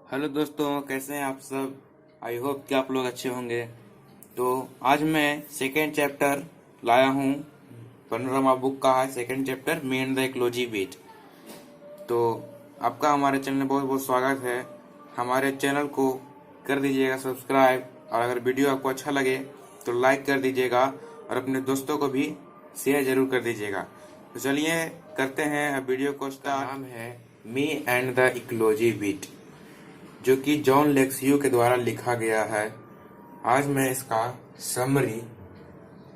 Hello दोस्तों, कैसे हैं आप सब। आई होप कि आप लोग अच्छे होंगे। तो आज मैं सेकेंड चैप्टर लाया हूँ। पैनोरामा बुक का है second chapter, me and the ecology beat. तो आपका हमारे चैनल में बहुत बहुत स्वागत है। हमारे चैनल को कर दीजिएगा सब्सक्राइब, और अगर वीडियो आपको अच्छा लगे तो लाइक कर दीजिएगा और अपने दोस्तों को भी शेयर जरूर कर दीजिएगा। तो चलिए करते हैं अब वीडियो को स्टार्ट। नाम है me and the ecology beat, जो कि जॉन लेक्सियो के द्वारा लिखा गया है। आज मैं इसका समरी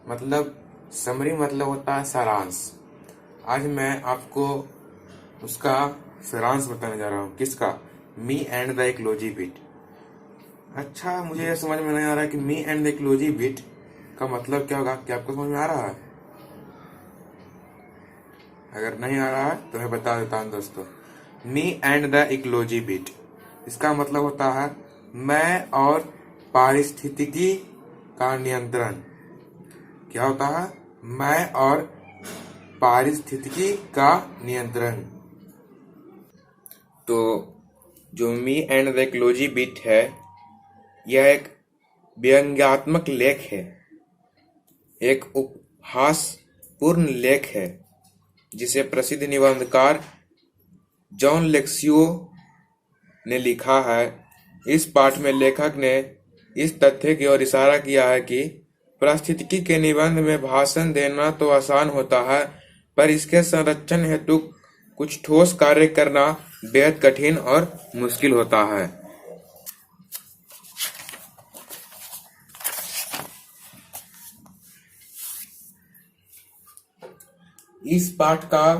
मतलब होता है सारांश। आज मैं आपको उसका सारांश बताने जा रहा हूँ। किसका? Me and the ecology beat. अच्छा, मुझे यह समझ में नहीं आ रहा है कि me and the ecology beat का मतलब क्या होगा। क्या आपको समझ में आ रहा है? अगर नहीं आ रहा है तो मैं बता देता हूँ दोस्तों। Me and the ecology beat, इसका मतलब होता है मैं और पारिस्थितिकी का नियंत्रण। क्या होता है? मैं और पारिस्थितिकी का नियंत्रण। तो जो me and the ecology beat है, यह एक व्यंग्यात्मक लेख है, एक उपहासपूर्ण लेख है, जिसे प्रसिद्ध निबंधकार जॉन लेक्सियो ने लिखा है। इस पाठ में लेखक ने इस तथ्य की ओर इशारा किया है कि पारिस्थितिकी के निबंध में भाषण देना तो आसान होता है, पर इसके संरक्षण हेतु कुछ ठोस कार्य करना बेहद कठिन और मुश्किल होता है। इस पाठ का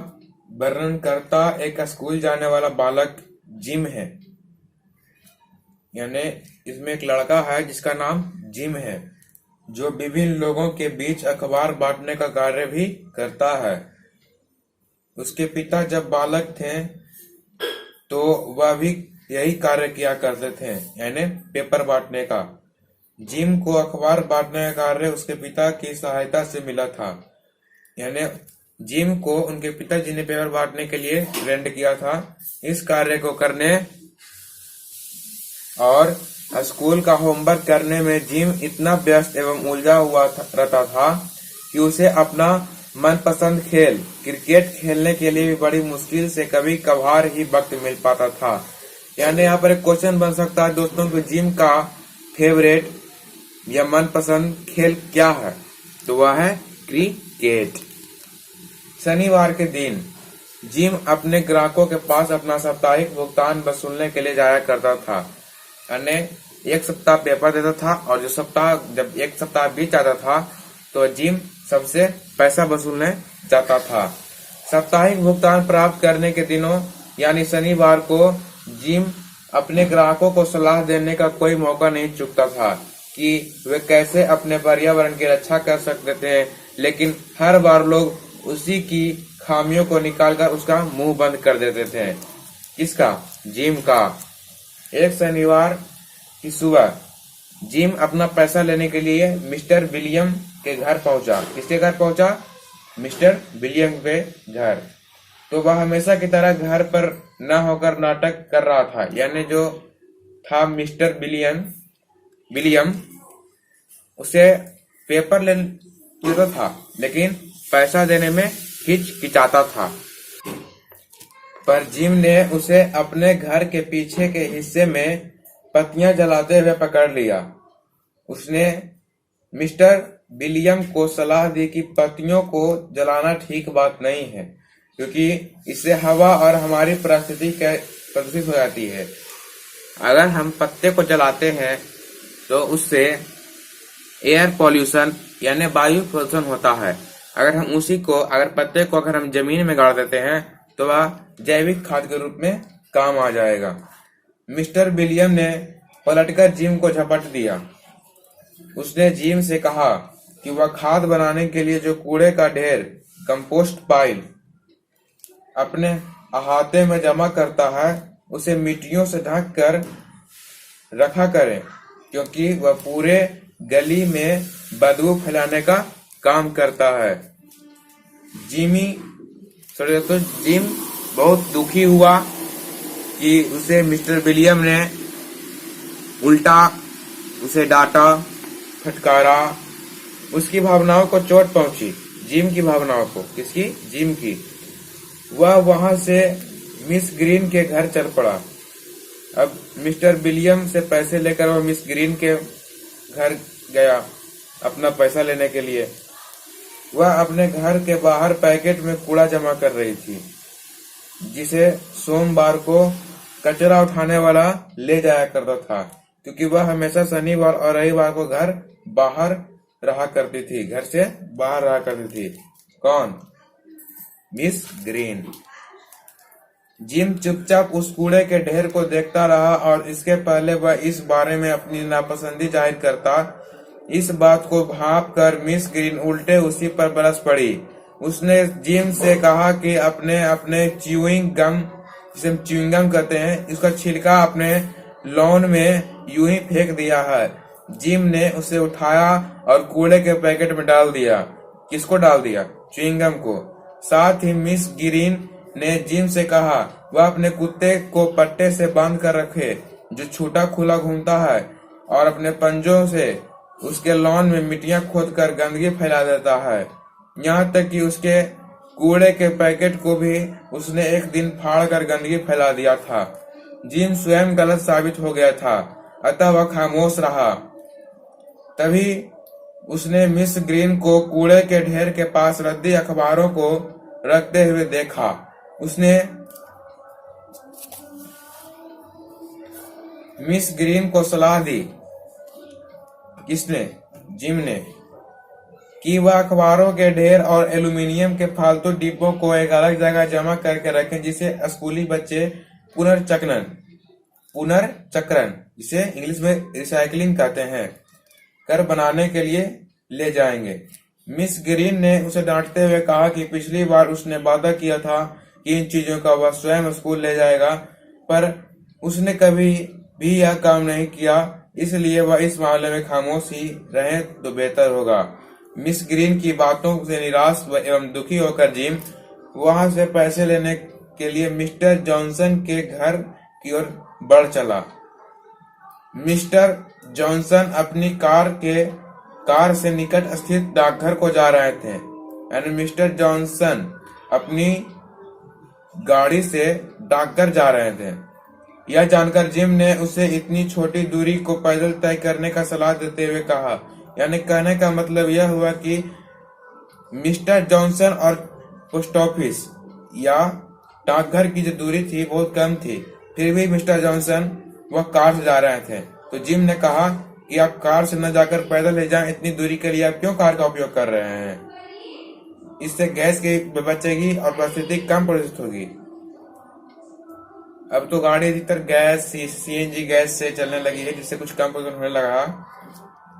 वर्णनकर्ता एक स्कूल जाने वाला बालक जिम है। यानी इसमें एक लड़का है जिसका नाम जिम है, जो विभिन्न लोगों के बीच अखबार बांटने का कार्य भी करता है। उसके पिता जब बालक थे तो वह भी यही कार्य किया करते थे, यानी पेपर बांटने का। जिम को अखबार बांटने का कार्य उसके पिता की सहायता से मिला था। यानी जिम को उनके पिताजी ने पेपर बांटने के लिए ट्रेंड किया था इस कार्य को करने। और स्कूल का होमवर्क करने में जिम इतना व्यस्त एवं उलझा हुआ रहता था कि उसे अपना मनपसंद खेल क्रिकेट खेलने के लिए भी बड़ी मुश्किल से कभी कभार ही वक्त मिल पाता था। यानी यहाँ पर एक क्वेश्चन बन सकता है दोस्तों कि जिम का फेवरेट या मनपसंद खेल क्या है, तो वह है क्रिकेट। शनिवार के दिन जिम अपने ग्राहकों के पास अपना साप्ताहिक भुगतान वसूलने के लिए जाया करता था। यानी एक सप्ताह पेपर देता था, और जब एक सप्ताह बीत जाता था तो जिम सबसे पैसा वसूलने जाता था। साप्ताहिक भुगतान प्राप्त करने के दिनों यानी शनिवार को जिम अपने ग्राहकों को सलाह देने का कोई मौका नहीं चूकता था कि वे कैसे अपने पर्यावरण की रक्षा कर सकते थे, लेकिन हर बार लोग उसी की खामियों को निकालकर उसका मुंह बंद कर देते थे। किसका? जिम का। एक शनिवार की सुबह जिम अपना पैसा लेने के लिए मिस्टर विलियम के घर पहुंचा। किसके घर पहुंचा? मिस्टर विलियम के घर। तो वह हमेशा की तरह घर पर न होकर नाटक कर रहा था। यानी जो था मिस्टर विलियम उसे पेपर लेता था, लेकिन पैसा देने में हिचकिचाता था। पर जिम ने उसे अपने घर के पीछे के हिस्से में पत्तियां जलाते हुए पकड़ लिया। उसने मिस्टर विलियम को सलाह दी कि पत्तियों को जलाना ठीक बात नहीं है, क्योंकि इससे हवा और हमारी परिस्थिति प्रदूषित हो जाती है। अगर हम पत्ते को जलाते हैं तो उससे एयर पॉल्यूशन यानी वायु प्रदूषण होता है। अगर पत्ते को अगर हम जमीन में गाड़ देते हैं तो वह जैविक खाद के रूप में काम आ जाएगा। मिस्टर विलियम ने पलटकर जिम को झपट दिया। उसने जिम से कहा कि वह खाद बनाने के लिए जो कूड़े का ढेर कंपोस्ट पाइल अपने अहाते में जमा करता है उसे मिट्टियों से ढक कर रखा करे, क्योंकि वह पूरे गली में बदबू फैलाने का काम करता है। जिम बहुत दुखी हुआ कि उसे मिस्टर विलियम ने उल्टा उसे डांटा, फटकारा। उसकी भावनाओं को चोट पहुंची, जिम की भावनाओं को। किसकी? जिम की। वह वहां से मिस ग्रीन के घर चल पड़ा। अब मिस्टर विलियम से पैसे लेकर वह मिस ग्रीन के घर गया अपना पैसा लेने के लिए। वह अपने घर के बाहर पैकेट में कूड़ा जमा कर रही थी, जिसे सोमवार को कचरा उठाने वाला ले जाया करता था, क्योंकि वह हमेशा शनिवार और रविवार को घर बाहर रहा करती थी, घर से बाहर रहा करती थी। कौन? Miss green. जिम चुपचाप उस कूड़े के ढेर को देखता रहा और इसके पहले वह इस बारे में अपनी नापसंदी जाहिर करता, इस बात को भाप कर मिस ग्रीन उल्टे उसी पर बरस पड़ी। उसने जिम से कहा कि अपने अपने च्यूइंग गम, जिसे हम च्यूइंग गम कहते हैं, इसका छिलका अपने लॉन में यूं ही फेंक दिया है। जिम ने उसे उठाया और कूड़े के पैकेट में डाल दिया। किसको डाल दिया? च्यूइंग गम को। साथ ही मिस ग्रीन ने जिम से कहा वह अपने कुत्ते को पट्टे से बांध कर रखे, जो छूटा खुला घूमता है और अपने पंजों से उसके लॉन में मिट्टियां खोदकर गंदगी फैला देता है। यहाँ तक कि उसके कूड़े के पैकेट को भी उसने एक दिन फाड़ कर गंदगी फैला दिया था। जिम स्वयं गलत साबित हो गया था, अतः वह खामोश रहा। तभी उसने मिस ग्रीन को कूड़े के ढेर के पास रद्दी अखबारों को रखते हुए देखा। उसने मिस ग्रीन को सलाह दी। किसने? जिम ने, कि वह अखबारों के ढेर और एल्यूमिनियम के फालतू डिब्बों को एक अलग जगह जमा करके रखें, जिसे स्कूली बच्चे पुनर्चक्रण, जिसे इंग्लिश में रिसाइकलिंग कहते हैं, कर बनाने के लिए ले जाएंगे। मिस ग्रीन ने उसे डांटते हुए कहा कि पिछली बार उसने वादा किया था कि इन चीजों का वह स्वयं स्कूल ले जाएगा, पर उसने कभी भी यह काम नहीं किया, इसलिए वह इस मामले में खामोश ही रहे तो बेहतर होगा। मिस ग्रीन की बातों से निराश एवं दुखी होकर जिम वहां से पैसे लेने के लिए मिस्टर जॉनसन के घर की ओर बढ़ चला। मिस्टर जॉनसन अपनी कार से निकट स्थित डाकघर को जा रहे थे, यानी मिस्टर जॉनसन अपनी गाड़ी से डाकघर जा रहे थे। यह जानकर जिम ने उसे इतनी छोटी दूरी को पैदल तय करने का सलाह देते हुए कहा, यानी कहने का मतलब यह हुआ कि मिस्टर जॉनसन और पोस्ट ऑफिस या डाकघर की जो दूरी थी बहुत कम थी, फिर भी मिस्टर जॉनसन वह कार से जा रहे थे। तो जिम ने कहा कि आप कार से न जाकर पैदल ले जाएं, इतनी दूरी के लिए आप क्यों कार का उपयोग कर रहे हैं? इससे गैस की बचेगी और परिस्थिति कम प्रदूषित होगी। अब तो गाड़ी अधिकतर गैस, सीएनजी गैस से चलने लगी है, जिससे कुछ कम प्रदूषण होने लगा।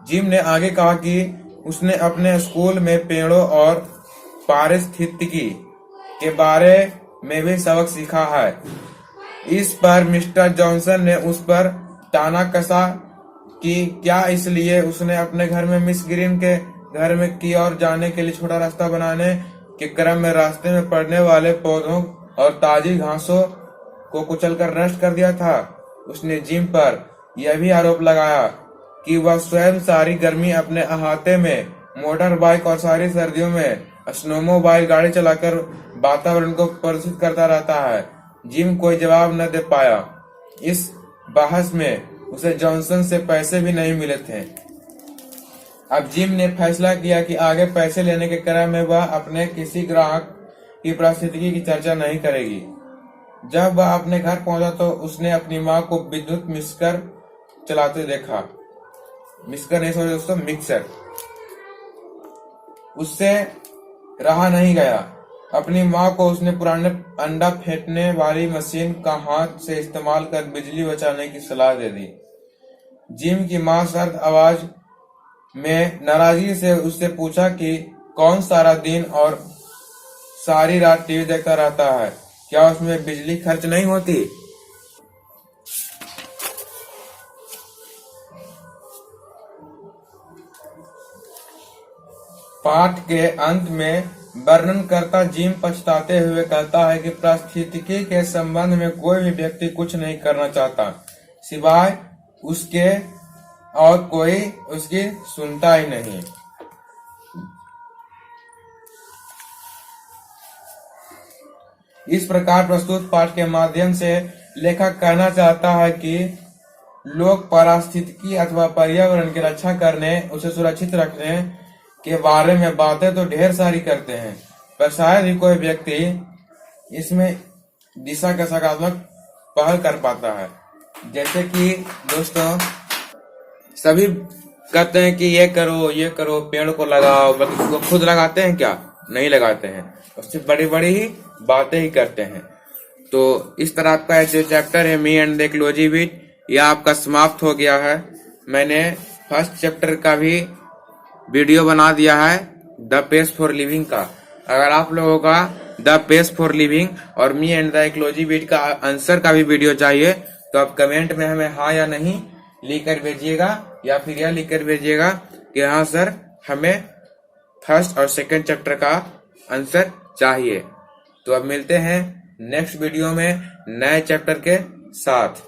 जिम ने आगे कहा कि उसने अपने स्कूल में पेड़ों और पारिस्थितिकी के बारे में भी सबक सीखा है। इस पर मिस्टर जॉनसन ने उस पर ताना कसा कि क्या इसलिए उसने अपने घर में मिस ग्रीन के घर में की ओर जाने के लिए छोटा रास्ता बनाने के क्रम में रास्ते में पड़ने वाले पौधों और ताजी घासों को कुचलकर नष्ट कर दिया था। उसने जिम पर यह भी आरोप लगाया कि वह स्वयं सारी गर्मी अपने अहाते में मोटर बाइक और सारी सर्दियों में स्नोमोबाइल गाड़ी चलाकर वातावरण को प्रदूषित करता रहता है। जिम कोई जवाब न दे पाया। इस बहस में उसे जॉनसन से पैसे भी नहीं मिले थे। अब जिम ने फैसला किया कि आगे पैसे लेने के क्रम में वह अपने किसी ग्राहक की परिस्थिति की चर्चा नहीं करेगी। जब वह अपने घर पहुंचा तो उसने अपनी मां को विद्युत मिक्सर चलाते देखा। मिक्सर नहीं, सॉरी दोस्तों, मिक्सर। उससे रहा नहीं गया। अपनी मां को उसने पुराने अंडा फेंटने वाली मशीन का हाथ से इस्तेमाल कर बिजली बचाने की सलाह दे दी। जिम की मां सर्द आवाज में नाराजगी से उससे पूछा कि कौन सारा दिन और सारी रात टीवी देखता रहता है, क्या उसमें बिजली खर्च नहीं होती? पाठ के अंत में वर्णनकर्ता जिम पछताते हुए कहता है कि पारिस्थितिकी के संबंध में कोई भी व्यक्ति कुछ नहीं करना चाहता, सिवाय उसके और कोई उसकी सुनता ही नहीं। इस प्रकार प्रस्तुत पाठ के माध्यम से लेखक कहना चाहता है कि लोग पारिस्थितिकी अथवा पर्यावरण की रक्षा करने, उसे सुरक्षित रखने के बारे में बातें तो ढेर सारी करते हैं, पर शायद ही कोई व्यक्ति इसमें दिशा का सकारात्मक पहल कर पाता है। जैसे कि दोस्तों सभी कहते हैं कि ये करो, पेड़ को लगाओ, बट उसको खुद लगाते हैं क्या? नहीं लगाते हैं, उससे बड़ी बड़ी ही बातें ही करते हैं। तो इस तरह आपका जो चैप्टर है me and the ecology bit, यह आपका समाप्त हो गया है। मैंने फर्स्ट चैप्टर का भी वीडियो बना दिया है द पेस फॉर लिविंग का। अगर आप लोगों का द पेस फॉर लिविंग और मी एंड द इकोलॉजी बिट का आंसर का भी वीडियो चाहिए तो आप कमेंट में हमें हाँ या नहीं लिख कर भेजिएगा, या फिर यह लिख कर भेजिएगा कि हाँ सर हमें फर्स्ट और सेकंड चैप्टर का आंसर चाहिए। तो अब मिलते हैं नेक्स्ट वीडियो में नए चैप्टर के साथ।